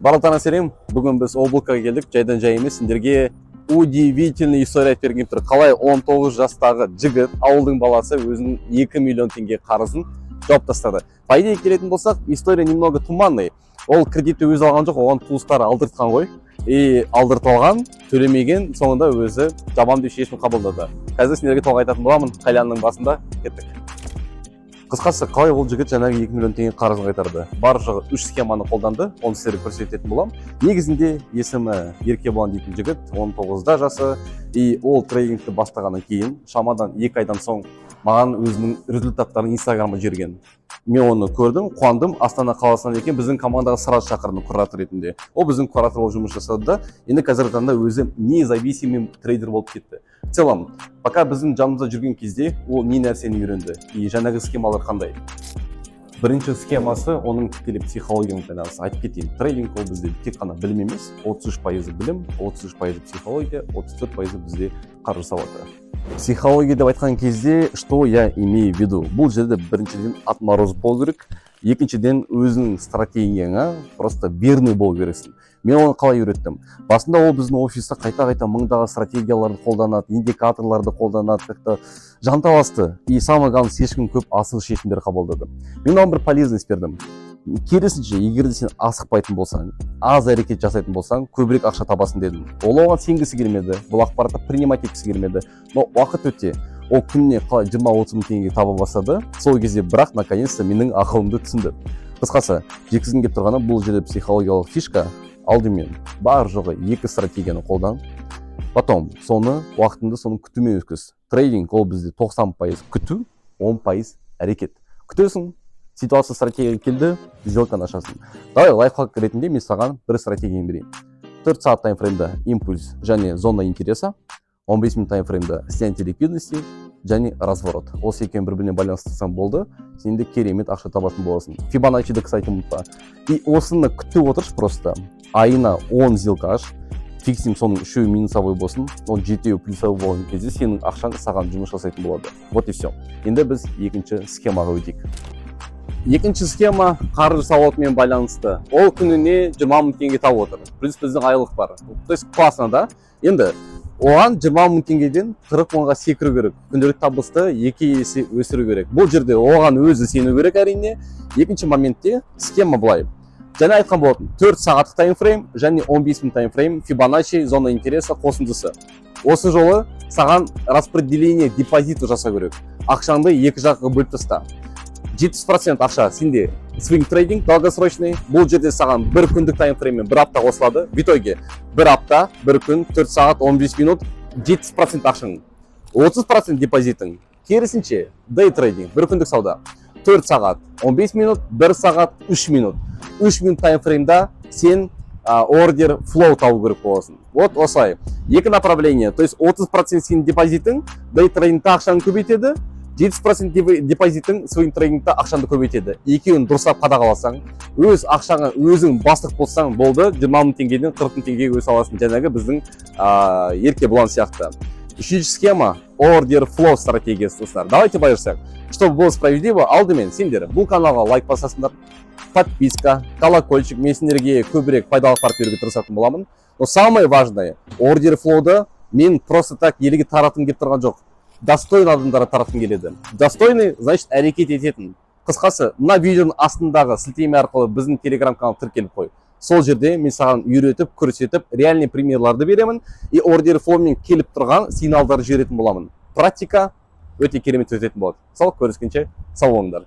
Барлықтарыңа сәлем. Бүгін біз облакқа келдік. Жайдан жай емес, сендерге удивительный история айтып берген тұр. Қалай 19 жастағы жігіт, ауылдың баласы өзінің 2 миллион теңге қарызын жауып тастады. По идее келетін болсақ, история немного туманный. Ол кредитті өзі алған жоқ, оған туыстары алдыртқан ғой. И алдыртып алған, төлемеген, соңында өзі жаман деп шешім қабылдады. Қазір сендерге толық айтатын боламын. Қайланның басында кеттік. Қысқасы, қалай ол жігіт жаңағы 2 миллион теңге қарызын қайтарды? Бар жоғы 3 схеманы қолданды, оны сіздерге көрсететін болам. Негізінде есімі Еркебұлан дейтін жігіт, 19-да жасы, и ол трейдингті бастағаннан кейін, шамадан 2 айдан соң маған өзінің результаттарын инстаграмға жіберген. Мен оны көрдім, қуандым. Астана қаласынан екен, біздің командаға сразу шақырды куратор ретінде. Ол біздің куратор болып жұмыс жасады да, енді қазіргі таңда өзі независимый трейдер болып кетті. В целом, пока біздің жанымызда жүрген кезде ол не нәрсені үйренді и жаңағы схемалар қандай. Бірінші схемасы оның тікелей психологиямен байланысты. Айтып кетейін, трейдинг ол бізде тек қана білім емес, 33% білім, 33% психология, 34% бізде қаржы сауаты. Психология деп айтқан кезде, что я имею в виду? Бұл жерде біріншіден отмороз болу керек, екіншіден өзінің стратегияңа просто верный болу керексің. Мен оны қалай үйреттім? Басында ол біздің офиста қайта-қайта мыңдағы стратегияларды қолданады, индикаторларды қолданады, как-то жанталасты. И самое главное, ешкім көп асығыс шешімдер қабылдады. Мен оған бір полезность бердім. Керісінше, егер де сен асықпайтын болсаң, аз әрекет жасайтын болсаң, көбірек ақша табасың дедім. Ол оған сенгісі келмеді, бұл ақпаратты принимать еткісі келмеді. Но уақыт өте, ол күніне 20-30 мың теңге таба бастады. Сол кезде бірақ наконец-то менің ақылымды түсінді. Қысқасы, жеткізгім келіп тұрғаны, бұл жерде психологиялық фишка. Алдымен бар жоғы 2 стратегияны қолдан, потом соны уақытында соны күтумен өткіз. Трейдинг ол бізде 90% күту, 10% әрекет. Күтесің, ситуация стратегия келді, сделканы ашасың. Давай лайфхак ретінде мен саған бір стратегияны берейін. 4 сағат таймфреймда импульс және зона интереса, 15 минут таймфреймда снятие ликвидности және разворот. Осы екеуін бір-біріне байланыстырсаң болды, сен де керемет ақша табатын боласың. Фибоначчиді, кстати, ұмытпа. И осыны күтіп отырш просто. Айына 10 сделка аш, фиксим соның 3-і минусовой болсын, ол 7-і плюсовой болған кезде сенің ақшаң саған жұмыс жасайтын болады. Вот и все. Енді біз екінші схемаға өтейік. Екінші схема қаржы сауатымен байланысты. Ол күніне 20 мың теңге тауып отыр. Плюс біздің айлық бар. То есть классно, да? Енді оған 20 мың теңгеден 40 мыңға секіру керек. Күнделік табысты 2 есе өсіру керек. Бұл жерде оған өзі сену керек әрине. Екінші моментте схема былай. Және айтқан болатын, 4 сағаттық таймфрейм және 15 минут таймфрейм, Фибоначчи, зона интереса қосындысы. Осы жолы саған распределение депозиты жаса керек. Ақшаңды 2 жаққа бөліп таста. 70% ақша сенде swing трейдинг долгосрочный. Бұл жерде саған 1 күндік таймфреймен 1 апта қосылады. В итоге 1 апта, 1 күн, 4 сағат, 15 минут, 70% ақшаң. 30% депозитің. Керісінше, day трейдинг, 1 күндік сауда. 4 сағат, 15 минут, 1 сағат, 3 минут. 3 минут таймфреймда сен ордер флоу табу керек боласың. Вот осылай. 2 направление, то есть 30% сенің депозитің day трейдингта ақшаны көбейтеді, 70% депозитің swing трейдингта ақшаны көбейтеді. Екеуін дұрыстап қадағаласаң, өз ақшаңа өзің бастық болсаң болды, 20 мың теңгеден 40 мың теңгеге өсе аласың. Жаңағы біздің Еркебұлан сияқты. Үшінші схема ордер флоу стратегиясы, достар. Давайте байырсақ. Чтобы было справедливо, алдымен сендер бұл каналға лайк басасыңдар, подписка, колокольчик, мен сендерге көбірек пайдалы ақпарат беруге тырысатын боламын. Но самое важное, ордер флоуды мен просто так елге таратқым келіп тұрған жоқ. Достойный адамдарға таратқым келеді. Достойный, значит, әрекет ететін. Қысқасы, мына видеоның астындағы сілтеме арқылы біздің телеграм канал тіркеліп қой. Сол жерде мен саған үйретіп, көрсетіп, реальный примерларды беремін и ордер флоумен келіп тұрған сигналдарды жіберетін боламын. Практика өте керемет өтетін болады. Сол, көріскенше сау болыңдар.